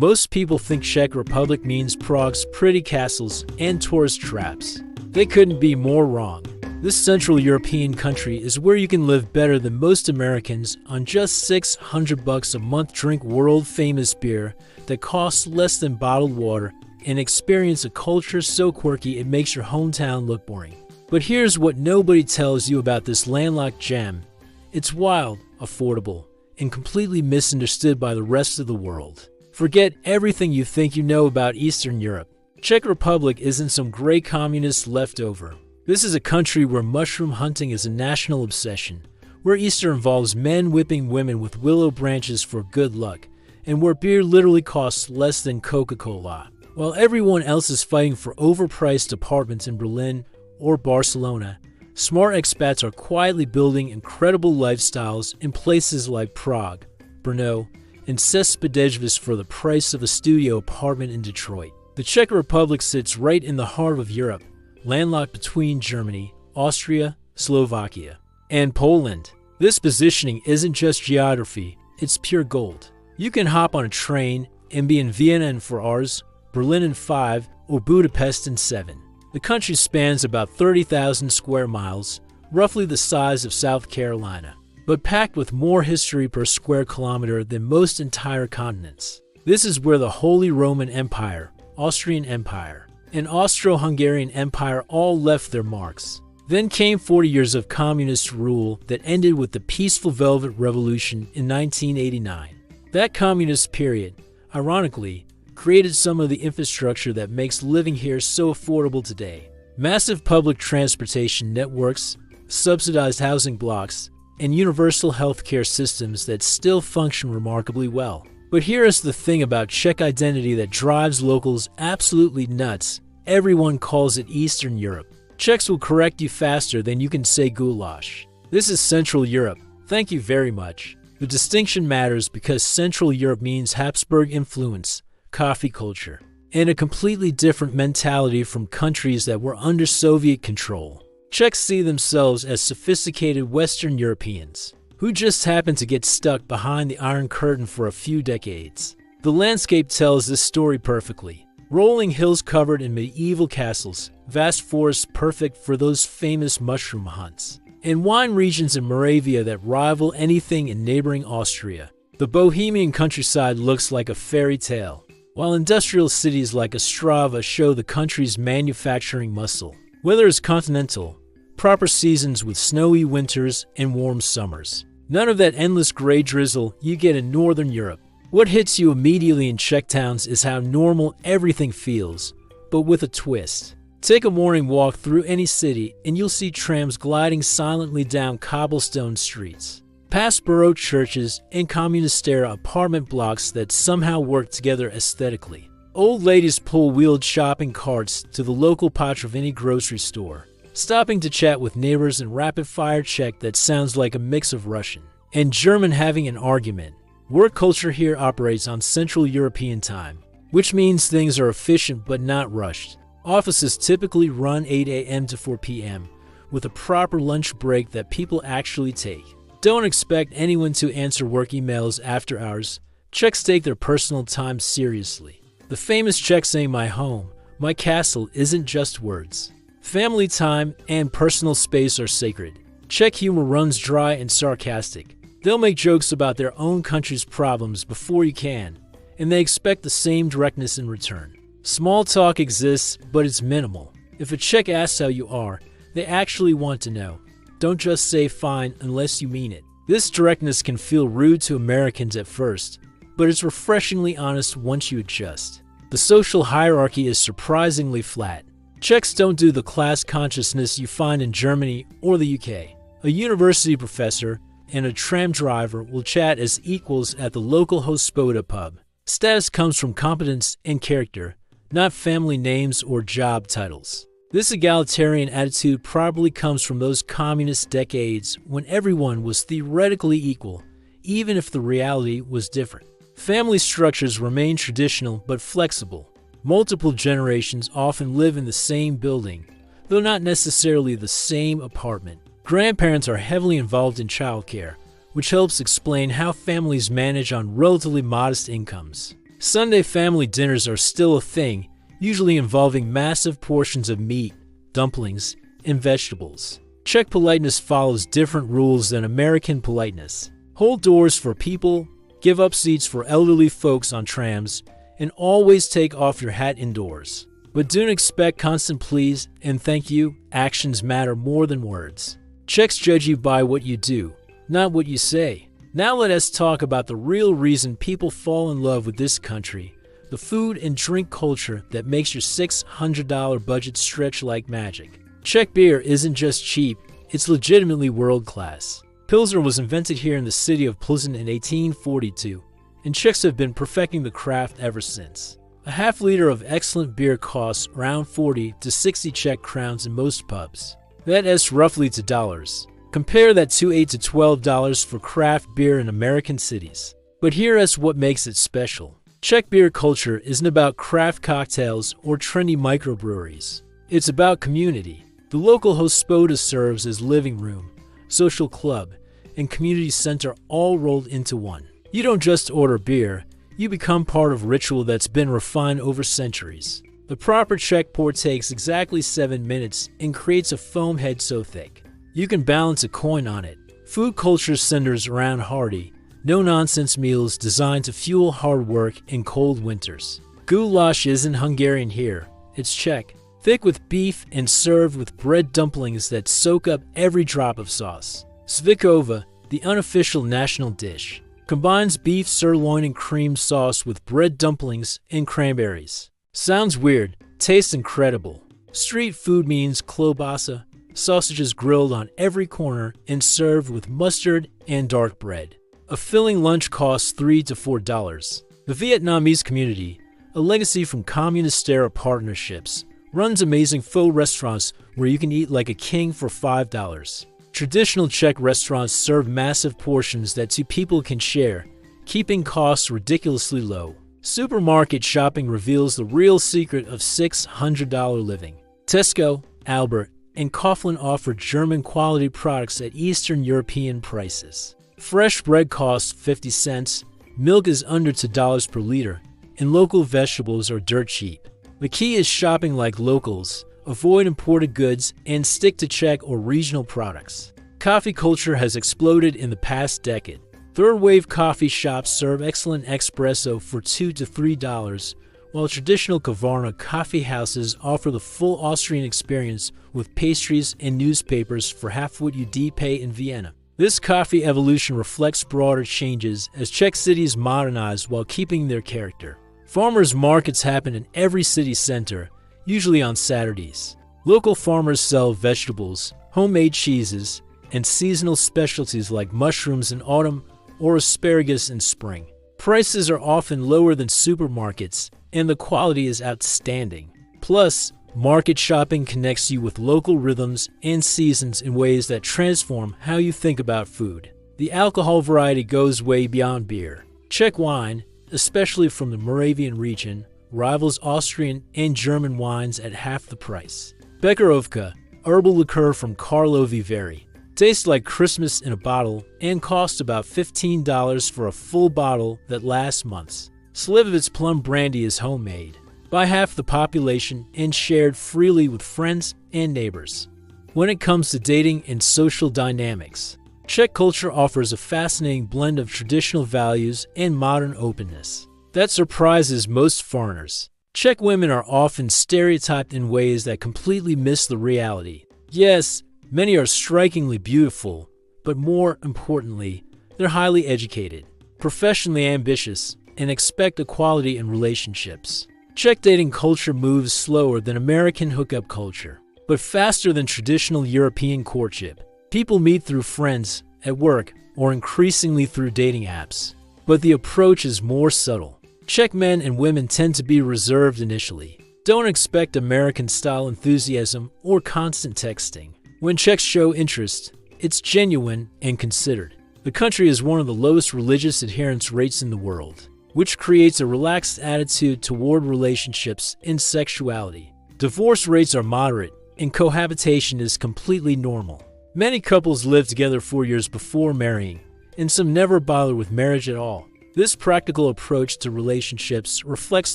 Most people think Czech Republic means Prague's pretty castles and tourist traps. They couldn't be more wrong. This Central European country is where you can live better than most Americans on just $600 a month, drink world-famous beer that costs less than bottled water, and experience a culture so quirky it makes your hometown look boring. But here's what nobody tells you about this landlocked gem. It's wild, affordable, and completely misunderstood by the rest of the world. Forget everything you think you know about Eastern Europe. Czech Republic isn't some gray communist leftover. This is a country where mushroom hunting is a national obsession, where Easter involves men whipping women with willow branches for good luck, and where beer literally costs less than Coca-Cola. While everyone else is fighting for overpriced apartments in Berlin or Barcelona, smart expats are quietly building incredible lifestyles in places like Prague, Brno, and Cespedežvis for the price of a studio apartment in Detroit. The Czech Republic sits right in the heart of Europe, landlocked between Germany, Austria, Slovakia, and Poland. This positioning isn't just geography, it's pure gold. You can hop on a train and be in Vienna in 4 hours, Berlin in 5, or Budapest in 7. The country spans about 30,000 square miles, roughly the size of South Carolina, but packed with more history per square kilometer than most entire continents. This is where the Holy Roman Empire, Austrian Empire, and Austro-Hungarian Empire all left their marks. Then came 40 years of communist rule that ended with the peaceful Velvet Revolution in 1989. That communist period, ironically, created some of the infrastructure that makes living here so affordable today. Massive public transportation networks, subsidized housing blocks, and universal healthcare systems that still function remarkably well. But here is the thing about Czech identity that drives locals absolutely nuts. Everyone calls it Eastern Europe. Czechs will correct you faster than you can say goulash. This is Central Europe. Thank you very much. The distinction matters because Central Europe means Habsburg influence, coffee culture, and a completely different mentality from countries that were under Soviet control. Czechs see themselves as sophisticated Western Europeans who just happened to get stuck behind the Iron Curtain for a few decades. The landscape tells this story perfectly. Rolling hills covered in medieval castles, vast forests perfect for those famous mushroom hunts, and wine regions in Moravia that rival anything in neighboring Austria. The Bohemian countryside looks like a fairy tale, while industrial cities like Ostrava show the country's manufacturing muscle. Weather is continental, proper seasons with snowy winters and warm summers. None of that endless gray drizzle you get in Northern Europe. What hits you immediately in Czech towns is how normal everything feels, but with a twist. Take a morning walk through any city and you'll see trams gliding silently down cobblestone streets, past Baroque churches and communist-era apartment blocks that somehow work together aesthetically. Old ladies pull wheeled shopping carts to the local Potraviny grocery store, stopping to chat with neighbors in rapid-fire Czech that sounds like a mix of Russian and German having an argument. Work culture here operates on Central European time, which means things are efficient but not rushed. Offices typically run 8 a.m. to 4 p.m., with a proper lunch break that people actually take. Don't expect anyone to answer work emails after hours. Czechs take their personal time seriously. The famous Czech saying, "My home, my castle," isn't just words. Family time and personal space are sacred. Czech humor runs dry and sarcastic. They'll make jokes about their own country's problems before you can, and they expect the same directness in return. Small talk exists, but it's minimal. If a Czech asks how you are, they actually want to know. Don't just say fine unless you mean it. This directness can feel rude to Americans at first, but it's refreshingly honest once you adjust. The social hierarchy is surprisingly flat. Czechs don't do the class consciousness you find in Germany or the UK. A university professor and a tram driver will chat as equals at the local Hospoda pub. Status comes from competence and character, not family names or job titles. This egalitarian attitude probably comes from those communist decades when everyone was theoretically equal, even if the reality was different. Family structures remain traditional but flexible. Multiple generations often live in the same building, though not necessarily the same apartment. Grandparents are heavily involved in childcare, which helps explain how families manage on relatively modest incomes. Sunday family dinners are still a thing, usually involving massive portions of meat, dumplings, and vegetables. Czech politeness follows different rules than American politeness. Hold doors for people, give up seats for elderly folks on trams, and always take off your hat indoors. But don't expect constant please and thank you. Actions matter more than words. Czechs judge you by what you do, not what you say. Now let us talk about the real reason people fall in love with this country, the food and drink culture that makes your $600 budget stretch like magic. Czech beer isn't just cheap, it's legitimately world-class. Pilsner was invented here in the city of Plzeň in 1842, and Czechs have been perfecting the craft ever since. A half liter of excellent beer costs around 40 to 60 Czech crowns in most pubs. That is roughly to dollars. Compare that to $8 to $12 for craft beer in American cities. But here is what makes it special. Czech beer culture isn't about craft cocktails or trendy microbreweries. It's about community. The local hospoda serves as living room, social club, and community center all rolled into one. You don't just order beer, you become part of a ritual that's been refined over centuries. The proper Czech pour takes exactly 7 minutes and creates a foam head so thick you can balance a coin on it. Food culture centers around hearty, no-nonsense meals designed to fuel hard work in cold winters. Goulash isn't Hungarian here, it's Czech. Thick with beef and served with bread dumplings that soak up every drop of sauce. Svikova, the unofficial national dish, combines beef sirloin and cream sauce with bread dumplings and cranberries. Sounds weird, tastes incredible. Street food means klobasa, sausages grilled on every corner and served with mustard and dark bread. A filling lunch costs $3 to $4. The Vietnamese community, a legacy from communist-era partnerships, runs amazing pho restaurants where you can eat like a king for $5. Traditional Czech restaurants serve massive portions that two people can share, keeping costs ridiculously low. Supermarket shopping reveals the real secret of $600 living. Tesco, Albert, and Kaufland offer German-quality products at Eastern European prices. Fresh bread costs 50 cents, milk is under $2 per liter, and local vegetables are dirt cheap. The key is shopping like locals, avoid imported goods, and stick to Czech or regional products. Coffee culture has exploded in the past decade. Third-wave coffee shops serve excellent espresso for $2 to $3, while traditional Kavarna coffee houses offer the full Austrian experience with pastries and newspapers for half what you'd pay in Vienna. This coffee evolution reflects broader changes as Czech cities modernize while keeping their character. Farmers' markets happen in every city center, usually on Saturdays. Local farmers sell vegetables, homemade cheeses, and seasonal specialties like mushrooms in autumn or asparagus in spring. Prices are often lower than supermarkets, and the quality is outstanding. Plus, market shopping connects you with local rhythms and seasons in ways that transform how you think about food. The alcohol variety goes way beyond beer. Czech wine, especially from the Moravian region, rivals Austrian and German wines at half the price. Bekarovka, herbal liqueur from Karlovy Vary, tastes like Christmas in a bottle and costs about $15 for a full bottle that lasts months. Slivovitz plum brandy is homemade by half the population and shared freely with friends and neighbors. When it comes to dating and social dynamics, Czech culture offers a fascinating blend of traditional values and modern openness that surprises most foreigners. Czech women are often stereotyped in ways that completely miss the reality. Yes, many are strikingly beautiful, but more importantly, they're highly educated, professionally ambitious, and expect equality in relationships. Czech dating culture moves slower than American hookup culture, but faster than traditional European courtship. People meet through friends, at work, or increasingly through dating apps. But the approach is more subtle. Czech men and women tend to be reserved initially. Don't expect American-style enthusiasm or constant texting. When Czechs show interest, it's genuine and considered. The country is one of the lowest religious adherence rates in the world, which creates a relaxed attitude toward relationships and sexuality. Divorce rates are moderate, and cohabitation is completely normal. Many couples live together 4 years before marrying, and some never bother with marriage at all. This practical approach to relationships reflects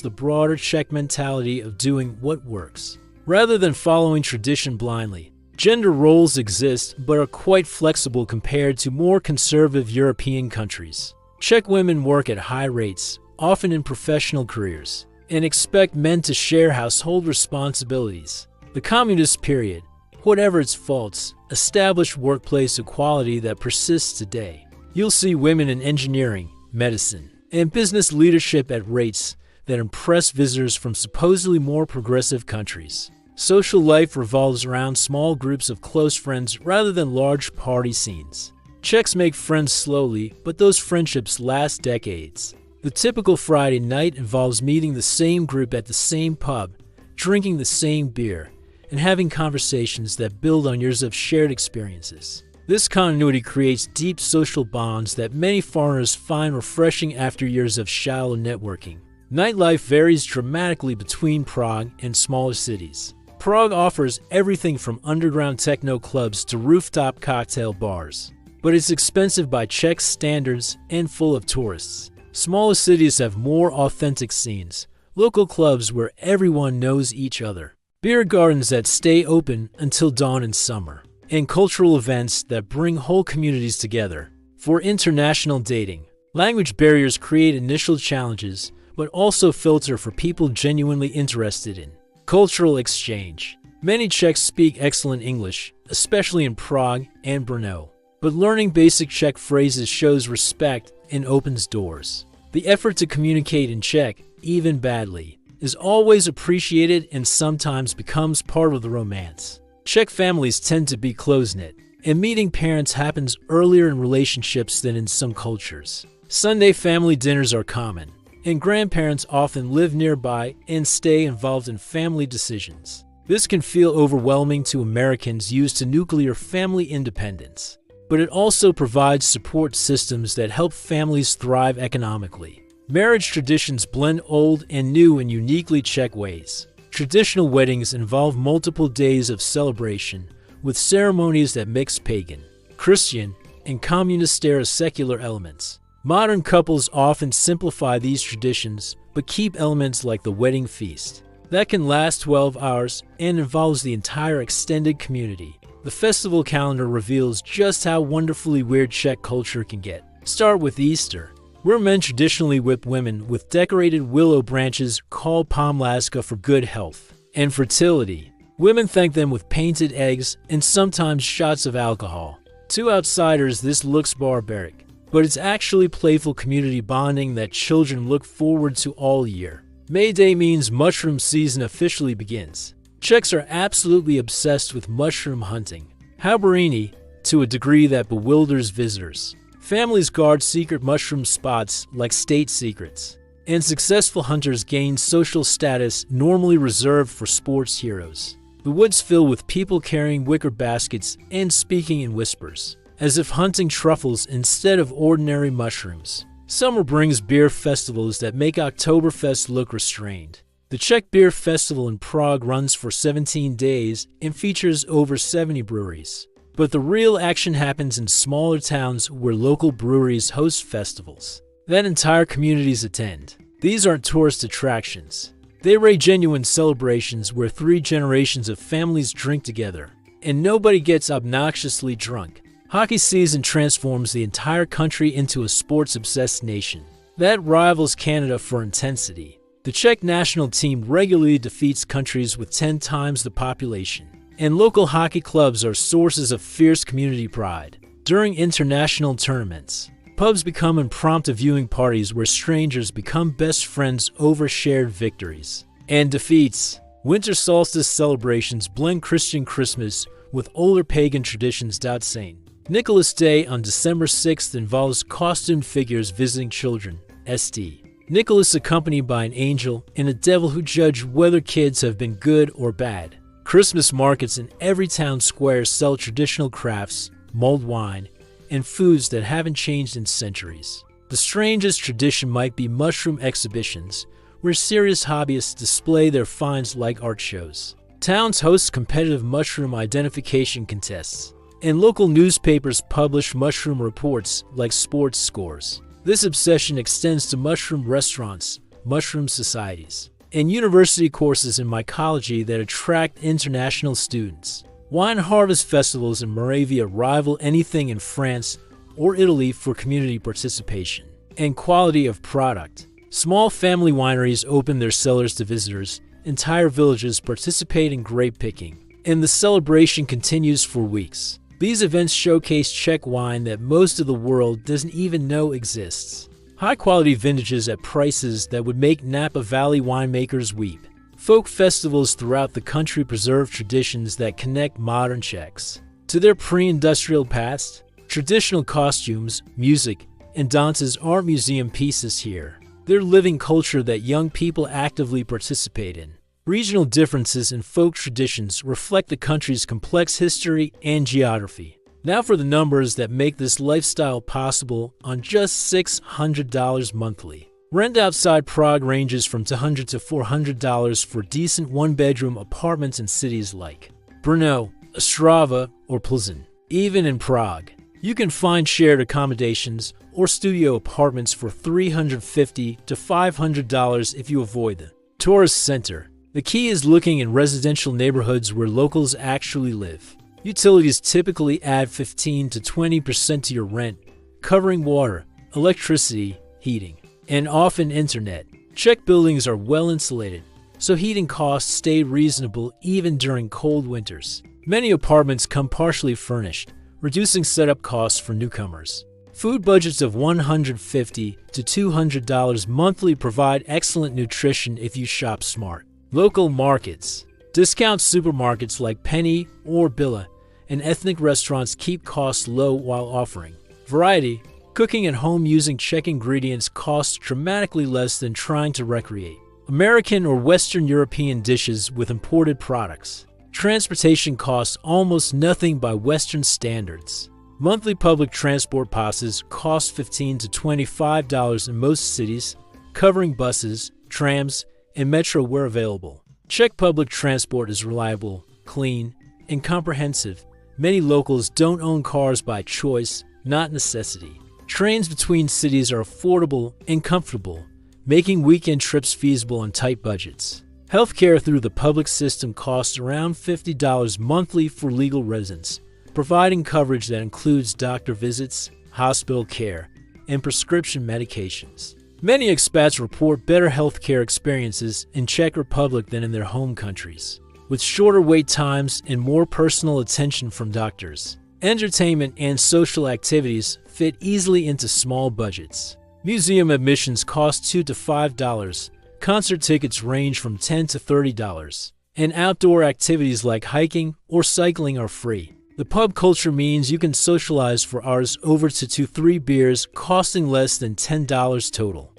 the broader Czech mentality of doing what works. Rather than following tradition blindly, gender roles exist but are quite flexible compared to more conservative European countries. Czech women work at high rates, often in professional careers, and expect men to share household responsibilities. The communist period, whatever its faults, established workplace equality that persists today. You'll see women in engineering, medicine, and business leadership at rates that impress visitors from supposedly more progressive countries. Social life revolves around small groups of close friends rather than large party scenes. Czechs make friends slowly, but those friendships last decades. The typical Friday night involves meeting the same group at the same pub, drinking the same beer, and having conversations that build on years of shared experiences. This continuity creates deep social bonds that many foreigners find refreshing after years of shallow networking. Nightlife varies dramatically between Prague and smaller cities. Prague offers everything from underground techno clubs to rooftop cocktail bars, but it's expensive by Czech standards and full of tourists. Smaller cities have more authentic scenes, local clubs where everyone knows each other, beer gardens that stay open until dawn in summer, and cultural events that bring whole communities together. For international dating, language barriers create initial challenges, but also filter for people genuinely interested in cultural exchange. Many Czechs speak excellent English, especially in Prague and Brno, but learning basic Czech phrases shows respect and opens doors. The effort to communicate in Czech, even badly, is always appreciated and sometimes becomes part of the romance. Czech families tend to be close-knit, and meeting parents happens earlier in relationships than in some cultures. Sunday family dinners are common, and grandparents often live nearby and stay involved in family decisions. This can feel overwhelming to Americans used to nuclear family independence, but it also provides support systems that help families thrive economically. Marriage traditions blend old and new in uniquely Czech ways. Traditional weddings involve multiple days of celebration, with ceremonies that mix pagan, Christian, and communist-era secular elements. Modern couples often simplify these traditions, but keep elements like the wedding feast. That can last 12 hours and involves the entire extended community. The festival calendar reveals just how wonderfully weird Czech culture can get. Start with Easter, where men traditionally whip women with decorated willow branches called pomlaska for good health and fertility. Women thank them with painted eggs and sometimes shots of alcohol. To outsiders, this looks barbaric, but it's actually playful community bonding that children look forward to all year. May Day means mushroom season officially begins. Czechs are absolutely obsessed with mushroom hunting, halberini, to a degree that bewilders visitors. Families guard secret mushroom spots like state secrets, and successful hunters gain social status normally reserved for sports heroes. The woods fill with people carrying wicker baskets and speaking in whispers, as if hunting truffles instead of ordinary mushrooms. Summer brings beer festivals that make Oktoberfest look restrained. The Czech Beer Festival in Prague runs for 17 days and features over 70 breweries. But the real action happens in smaller towns where local breweries host festivals that entire communities attend. These aren't tourist attractions. They are genuine celebrations where 3 generations of families drink together, and nobody gets obnoxiously drunk. Hockey season transforms the entire country into a sports-obsessed nation that rivals Canada for intensity. The Czech national team regularly defeats countries with 10 times the population, and local hockey clubs are sources of fierce community pride. During international tournaments, pubs become impromptu viewing parties where strangers become best friends over shared victories and defeats. Winter solstice celebrations blend Christian Christmas with older pagan traditions. St. Nicholas Day on December 6th involves costumed figures visiting children, St. Nicholas accompanied by an angel and a devil who judge whether kids have been good or bad. Christmas markets in every town square sell traditional crafts, mulled wine, and foods that haven't changed in centuries. The strangest tradition might be mushroom exhibitions, where serious hobbyists display their finds like art shows. Towns host competitive mushroom identification contests, and local newspapers publish mushroom reports like sports scores. This obsession extends to mushroom restaurants, mushroom societies, and university courses in mycology that attract international students. Wine harvest festivals in Moravia rival anything in France or Italy for community participation and quality of product. Small family wineries open their cellars to visitors. Entire villages participate in grape picking, and the celebration continues for weeks. These events showcase Czech wine that most of the world doesn't even know exists. High-quality vintages at prices that would make Napa Valley winemakers weep. Folk festivals throughout the country preserve traditions that connect modern Czechs to their pre-industrial past. Traditional costumes, music, and dances aren't museum pieces here. They're living culture that young people actively participate in. Regional differences in folk traditions reflect the country's complex history and geography. Now for the numbers that make this lifestyle possible on just $600 monthly. Rent outside Prague ranges from $200 to $400 for decent one-bedroom apartments in cities like Brno, Ostrava, or Plzeň. Even in Prague, you can find shared accommodations or studio apartments for $350 to $500 if you avoid the tourist center. The key is looking in residential neighborhoods where locals actually live. Utilities typically add 15 to 20% to your rent, covering water, electricity, heating, and often internet. Czech buildings are well insulated, so heating costs stay reasonable even during cold winters. Many apartments come partially furnished, reducing setup costs for newcomers. Food budgets of $150 to $200 monthly provide excellent nutrition if you shop smart. Local markets. Discount supermarkets like Penny or Billa and ethnic restaurants keep costs low while offering variety. Cooking at home using Czech ingredients costs dramatically less than trying to recreate American or Western European dishes with imported products. Transportation costs almost nothing by Western standards. Monthly public transport passes cost $15 to $25 in most cities, covering buses, trams, and metro where available. Czech public transport is reliable, clean, and comprehensive. Many locals don't own cars by choice, not necessity. Trains between cities are affordable and comfortable, making weekend trips feasible on tight budgets. Healthcare through the public system costs around $50 monthly for legal residents, providing coverage that includes doctor visits, hospital care, and prescription medications. Many expats report better healthcare experiences in Czech Republic than in their home countries, with shorter wait times and more personal attention from doctors. Entertainment and social activities fit easily into small budgets. Museum admissions cost $2 to $5, concert tickets range from $10 to $30, and outdoor activities like hiking or cycling are free. The pub culture means you can socialize for hours over to 2-3 beers, costing less than $10 total.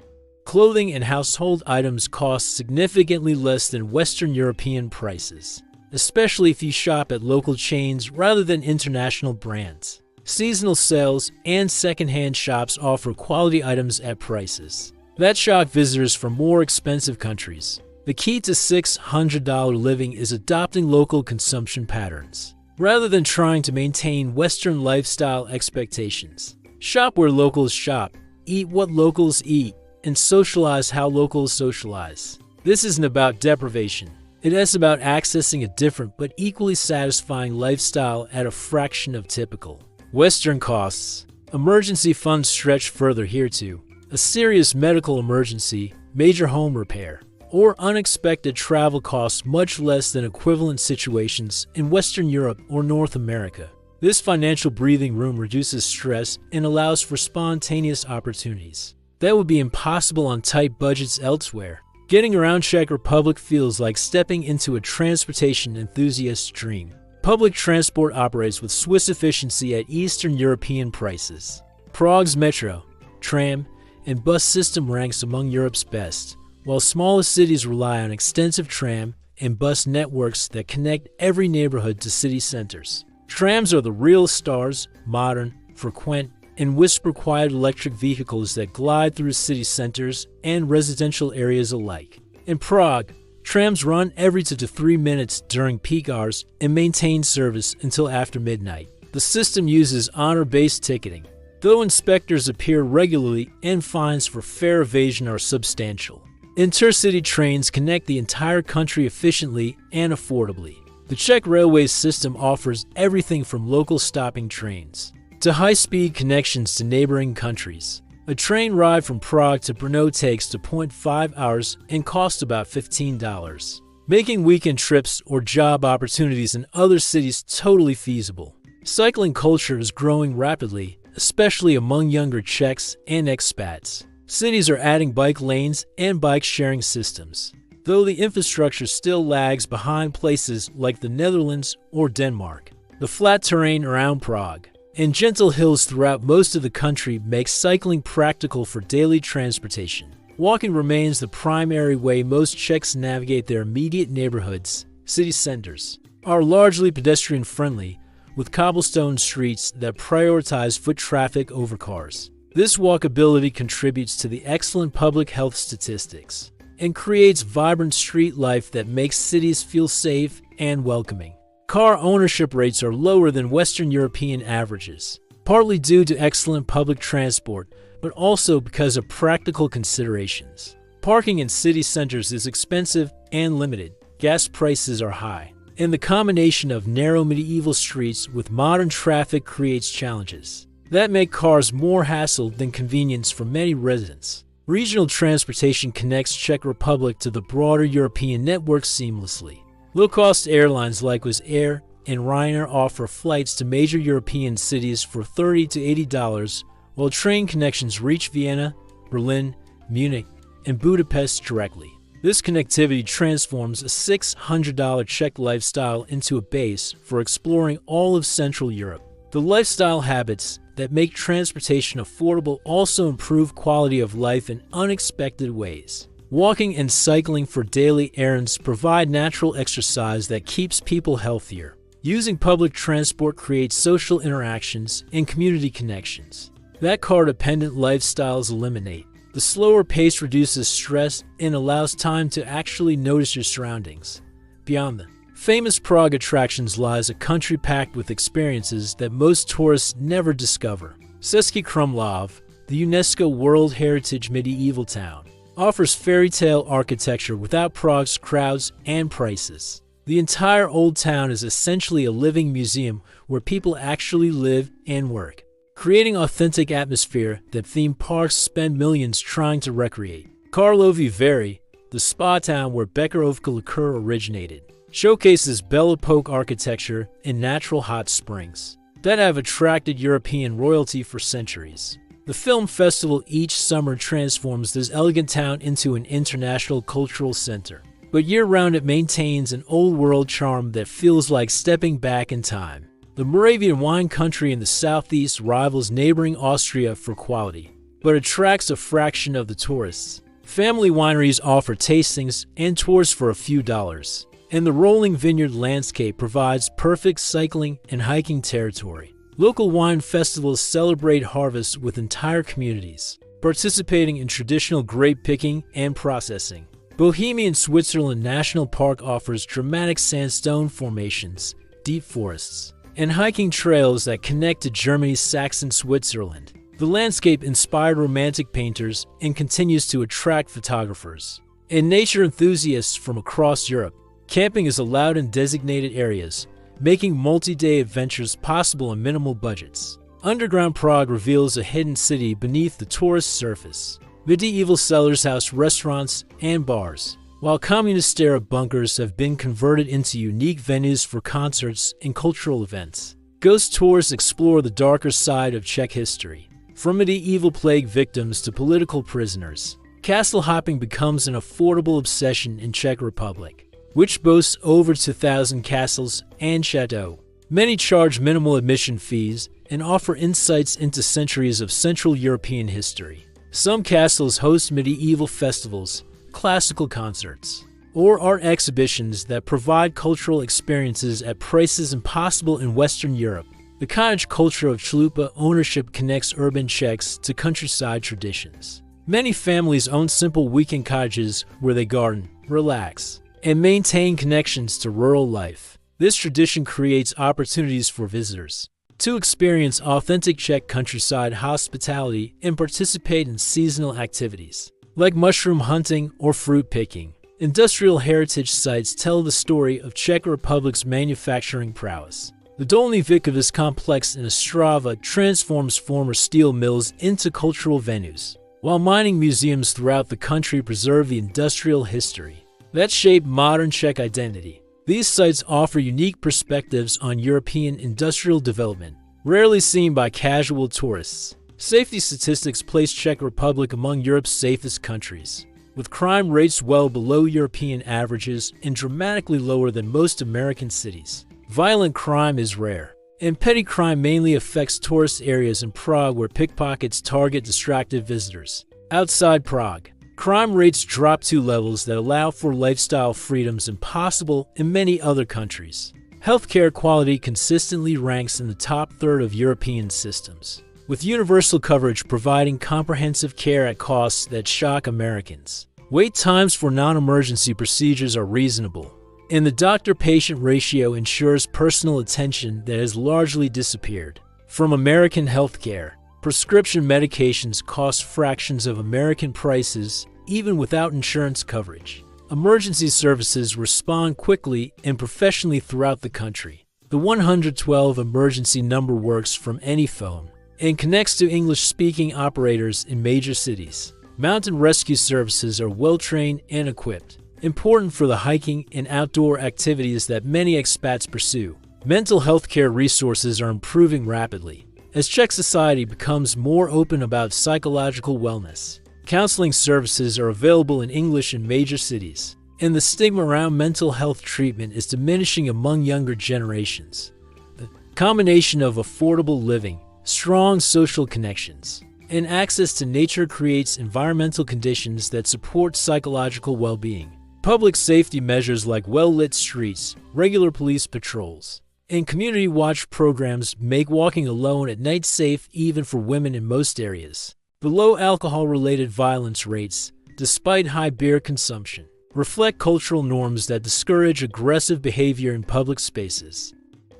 Clothing and household items cost significantly less than Western European prices, especially if you shop at local chains rather than international brands. Seasonal sales and secondhand shops offer quality items at prices that shock visitors from more expensive countries. The key to $600 living is adopting local consumption patterns, rather than trying to maintain Western lifestyle expectations. Shop where locals shop, eat what locals eat, and socialize how locals socialize. This isn't about deprivation. It is about accessing a different but equally satisfying lifestyle at a fraction of typical Western costs. Emergency funds stretch further here too. A serious medical emergency, major home repair, or unexpected travel costs much less than equivalent situations in Western Europe or North America. This financial breathing room reduces stress and allows for spontaneous opportunities that would be impossible on tight budgets elsewhere. Getting around Czech Republic feels like stepping into a transportation enthusiast's dream. Public transport operates with Swiss efficiency at Eastern European prices. Prague's metro, tram, and bus system ranks among Europe's best, while smallest cities rely on extensive tram and bus networks that connect every neighborhood to city centers. Trams are the real stars, modern, frequent, and whisper-quiet electric vehicles that glide through city centers and residential areas alike. In Prague, trams run every 2 to 3 minutes during peak hours and maintain service until after midnight. The system uses honor-based ticketing. though inspectors appear regularly and fines for fare evasion are substantial. Intercity trains connect the entire country efficiently and affordably. The Czech railway system offers everything from local stopping trains to high-speed connections to neighboring countries. A train ride from Prague to Brno takes 2.5 hours and costs about $15, making weekend trips or job opportunities in other cities totally feasible. Cycling culture is growing rapidly, especially among younger Czechs and expats. Cities are adding bike lanes and bike-sharing systems, though the infrastructure still lags behind places like the Netherlands or Denmark. The flat terrain around Prague and gentle hills throughout most of the country make cycling practical for daily transportation. Walking remains the primary way most Czechs navigate their immediate neighborhoods. City centers are largely pedestrian-friendly, with cobblestone streets that prioritize foot traffic over cars. This walkability contributes to the excellent public health statistics and creates vibrant street life that makes cities feel safe and welcoming. Car ownership rates are lower than Western European averages, partly due to excellent public transport, but also because of practical considerations. Parking in city centers is expensive and limited, gas prices are high, and the combination of narrow medieval streets with modern traffic creates challenges that make cars more hassle than convenience for many residents. Regional transportation connects Czech Republic to the broader European network seamlessly. Low-cost airlines like Wizz Air and Ryanair offer flights to major European cities for $30 to $80, while train connections reach Vienna, Berlin, Munich, and Budapest directly. This connectivity transforms a $600 Czech lifestyle into a base for exploring all of Central Europe. The lifestyle habits that make transportation affordable also improve quality of life in unexpected ways. Walking and cycling for daily errands provide natural exercise that keeps people healthier. Using public transport creates social interactions and community connections that car-dependent lifestyles eliminate. The slower pace reduces stress and allows time to actually notice your surroundings. Beyond the famous Prague attractions lies a country packed with experiences that most tourists never discover. Český Krumlov, the UNESCO World Heritage medieval town, offers fairy tale architecture without Prague's crowds and prices. The entire old town is essentially a living museum where people actually live and work, creating authentic atmosphere that theme parks spend millions trying to recreate. Karlovy Vary, the spa town where Bekarovka liqueur originated, showcases Belle Epoque architecture and natural hot springs that have attracted European royalty for centuries. The film festival each summer transforms this elegant town into an international cultural center, but year-round it maintains an old-world charm that feels like stepping back in time. The Moravian wine country in the southeast rivals neighboring Austria for quality, but attracts a fraction of the tourists. Family wineries offer tastings and tours for a few dollars, and the rolling vineyard landscape provides perfect cycling and hiking territory. Local wine festivals celebrate harvests with entire communities, participating in traditional grape picking and processing. Bohemian Switzerland National Park offers dramatic sandstone formations, deep forests, and hiking trails that connect to Germany's Saxon Switzerland. The landscape inspired romantic painters and continues to attract photographers and nature enthusiasts from across Europe. Camping is allowed in designated areas, making multi-day adventures possible on minimal budgets. Underground Prague reveals a hidden city beneath the tourist surface. Medieval cellars house restaurants and bars, while communist-era bunkers have been converted into unique venues for concerts and cultural events. Ghost tours explore the darker side of Czech history. From medieval plague victims to political prisoners, castle hopping becomes an affordable obsession in Czech Republic, which boasts over 2,000 castles and chateaux. Many charge minimal admission fees and offer insights into centuries of Central European history. Some castles host medieval festivals, classical concerts, or art exhibitions that provide cultural experiences at prices impossible in Western Europe. The cottage culture of chalupa ownership connects urban Czechs to countryside traditions. Many families own simple weekend cottages where they garden, relax, and maintain connections to rural life. This tradition creates opportunities for visitors to experience authentic Czech countryside hospitality and participate in seasonal activities, like mushroom hunting or fruit picking. Industrial heritage sites tell the story of Czech Republic's manufacturing prowess. The Dolní Vykavická complex in Ostrava transforms former steel mills into cultural venues, while mining museums throughout the country preserve the industrial history that shaped modern Czech identity. These sites offer unique perspectives on European industrial development, rarely seen by casual tourists. Safety statistics place Czech Republic among Europe's safest countries, with crime rates well below European averages and dramatically lower than most American cities. Violent crime is rare, and petty crime mainly affects tourist areas in Prague where pickpockets target distracted visitors. Outside Prague, crime rates drop to levels that allow for lifestyle freedoms impossible in many other countries. Healthcare quality consistently ranks in the top third of European systems, with universal coverage providing comprehensive care at costs that shock Americans. Wait times for non-emergency procedures are reasonable, and the doctor-patient ratio ensures personal attention that has largely disappeared from American healthcare. Prescription medications cost fractions of American prices, even without insurance coverage. Emergency services respond quickly and professionally throughout the country. The 112 emergency number works from any phone and connects to English-speaking operators in major cities. Mountain rescue services are well-trained and equipped, important for the hiking and outdoor activities that many expats pursue. Mental health care resources are improving rapidly as Czech society becomes more open about psychological wellness. Counseling services are available in English in major cities, and the stigma around mental health treatment is diminishing among younger generations. The combination of affordable living, strong social connections, and access to nature creates environmental conditions that support psychological well-being. Public safety measures like well-lit streets, regular police patrols, and community watch programs make walking alone at night safe even for women in most areas. The low alcohol-related violence rates, despite high beer consumption, reflect cultural norms that discourage aggressive behavior in public spaces.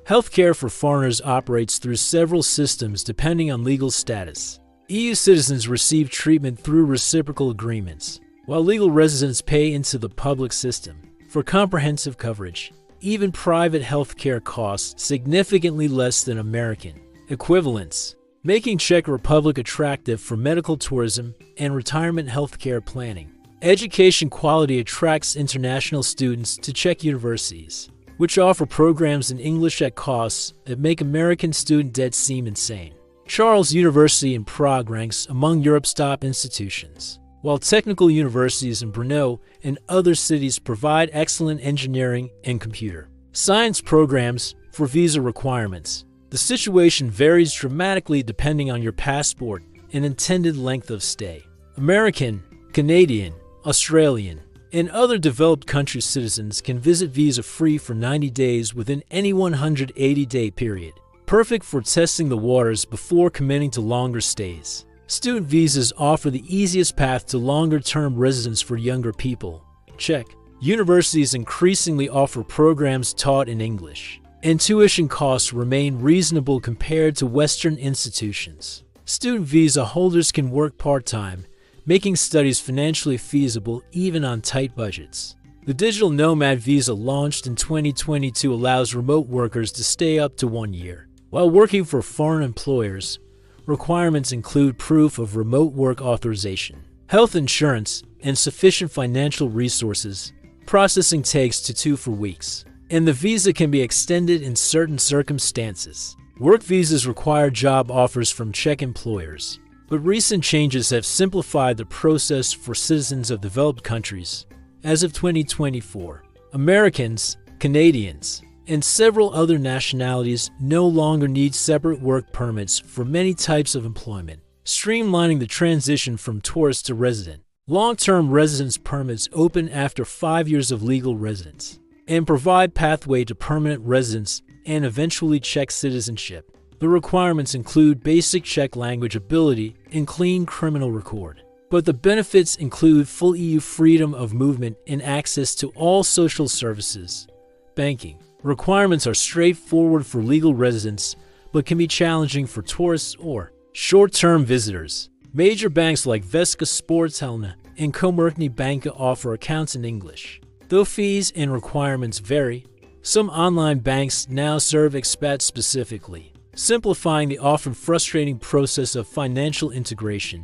Healthcare for foreigners operates through several systems depending on legal status. EU citizens receive treatment through reciprocal agreements, while legal residents pay into the public system. For comprehensive coverage, even private healthcare costs significantly less than American equivalents, making Czech Republic attractive for medical tourism and retirement healthcare planning. Education quality attracts international students to Czech universities, which offer programs in English at costs that make American student debt seem insane. Charles University in Prague ranks among Europe's top institutions, while technical universities in Brno and other cities provide excellent engineering and computer science programs. For visa requirements, the situation varies dramatically depending on your passport and intended length of stay. American, Canadian, Australian, and other developed country citizens can visit visa-free for 90 days within any 180-day period, perfect for testing the waters before committing to longer stays. Student visas offer the easiest path to longer-term residence for younger people. Czech universities increasingly offer programs taught in English, and tuition costs remain reasonable compared to Western institutions. Student visa holders can work part-time, making studies financially feasible even on tight budgets. The digital nomad visa launched in 2022 allows remote workers to stay up to 1 year. While working for foreign employers, requirements include proof of remote work authorization, health insurance, and sufficient financial resources. Processing takes 2 to 4 weeks, and the visa can be extended in certain circumstances. Work visas require job offers from Czech employers, but recent changes have simplified the process for citizens of developed countries. As of 2024, Americans, Canadians, and several other nationalities no longer need separate work permits for many types of employment, streamlining the transition from tourist to resident. Long-term residence permits open after 5 years of legal residence and provide pathway to permanent residence and eventually Czech citizenship. The requirements include basic Czech language ability and clean criminal record, but the benefits include full EU freedom of movement and access to all social services. Banking requirements are straightforward for legal residents, but can be challenging for tourists or short-term visitors. Major banks like Veska Sportshelna and Komerční banka offer accounts in English. Though fees and requirements vary, some online banks now serve expats specifically, simplifying the often frustrating process of financial integration.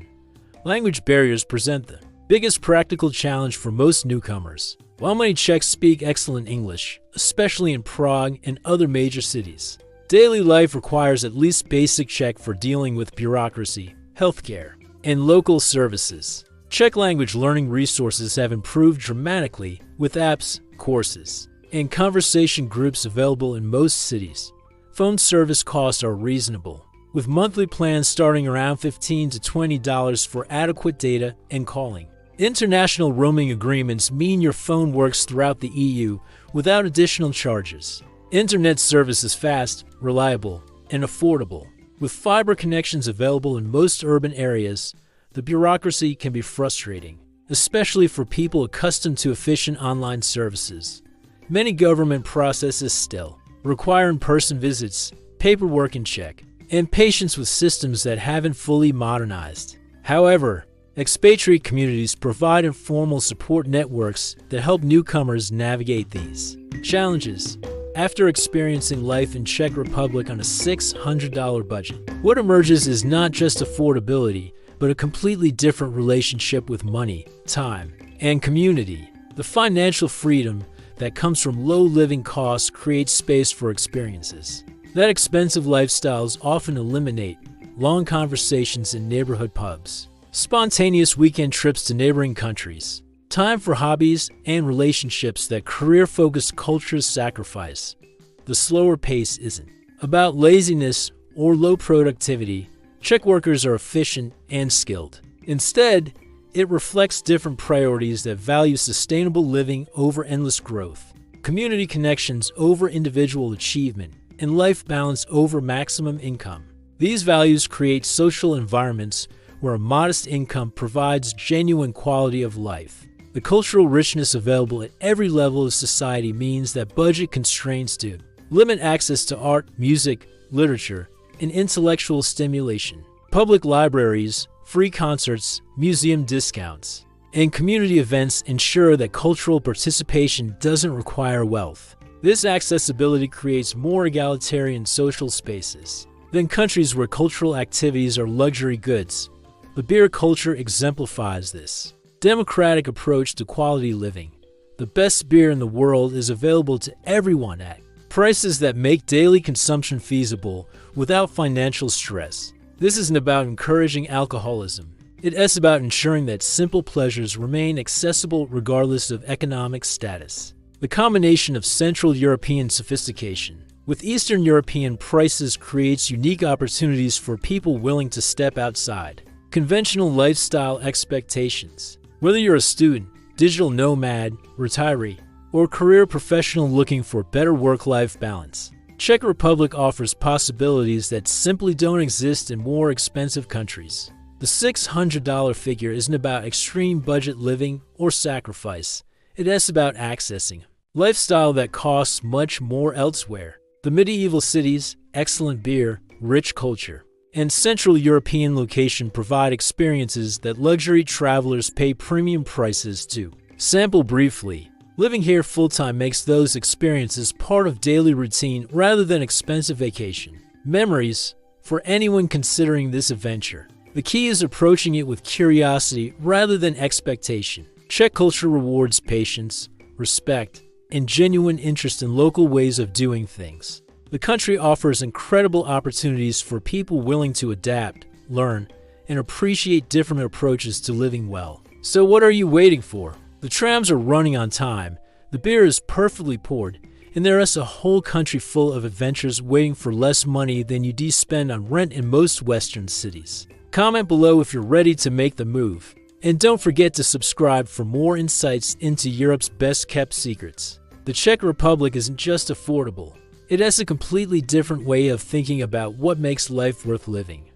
Language barriers present the biggest practical challenge for most newcomers. While many Czechs speak excellent English, especially in Prague and other major cities, daily life requires at least basic Czech for dealing with bureaucracy, healthcare, and local services. Czech language learning resources have improved dramatically with apps, courses, and conversation groups available in most cities. Phone service costs are reasonable, with monthly plans starting around $15 to $20 for adequate data and calling. International roaming agreements mean your phone works throughout the EU without additional charges. Internet service is fast, reliable, and affordable. With fiber connections available in most urban areas, the bureaucracy can be frustrating, especially for people accustomed to efficient online services. Many government processes still require in-person visits, paperwork in Czech, and patience with systems that haven't fully modernized. However, expatriate communities provide informal support networks that help newcomers navigate these challenges. After experiencing life in Czech Republic on a $600 budget, what emerges is not just affordability, but a completely different relationship with money, time, and community. The financial freedom that comes from low living costs creates space for experiences that expensive lifestyles often eliminate: long conversations in neighborhood pubs, spontaneous weekend trips to neighboring countries, time for hobbies and relationships that career-focused cultures sacrifice. The slower pace isn't about laziness or low productivity. Czech workers are efficient and skilled. Instead, it reflects different priorities that value sustainable living over endless growth, community connections over individual achievement, and life balance over maximum income. These values create social environments where a modest income provides genuine quality of life. The cultural richness available at every level of society means that budget constraints do limit access to art, music, literature, and intellectual stimulation. Public libraries, free concerts, museum discounts, and community events ensure that cultural participation doesn't require wealth. This accessibility creates more egalitarian social spaces than countries where cultural activities are luxury goods. The beer culture exemplifies this democratic approach to quality living. The best beer in the world is available to everyone at prices that make daily consumption feasible without financial stress. This isn't about encouraging alcoholism. It is about ensuring that simple pleasures remain accessible regardless of economic status. The combination of Central European sophistication with Eastern European prices creates unique opportunities for people willing to step outside conventional lifestyle expectations. Whether you're a student, digital nomad, retiree, or career professional looking for better work-life balance, Czech Republic offers possibilities that simply don't exist in more expensive countries. The $600 figure isn't about extreme budget living or sacrifice. It is about accessing lifestyle that costs much more elsewhere. The medieval cities, excellent beer, rich culture, and Central European location provide experiences that luxury travelers pay premium prices to sample briefly. Living here full-time makes those experiences part of daily routine rather than expensive vacation memories for anyone considering this adventure. The key is approaching it with curiosity rather than expectation. Czech culture rewards patience, respect, and genuine interest in local ways of doing things. The country offers incredible opportunities for people willing to adapt, learn, and appreciate different approaches to living well. So what are you waiting for? The trams are running on time, the beer is perfectly poured, and there is a whole country full of adventures waiting for less money than you spend on rent in most Western cities. Comment below if you're ready to make the move. And don't forget to subscribe for more insights into Europe's best-kept secrets. The Czech Republic isn't just affordable, it has a completely different way of thinking about what makes life worth living.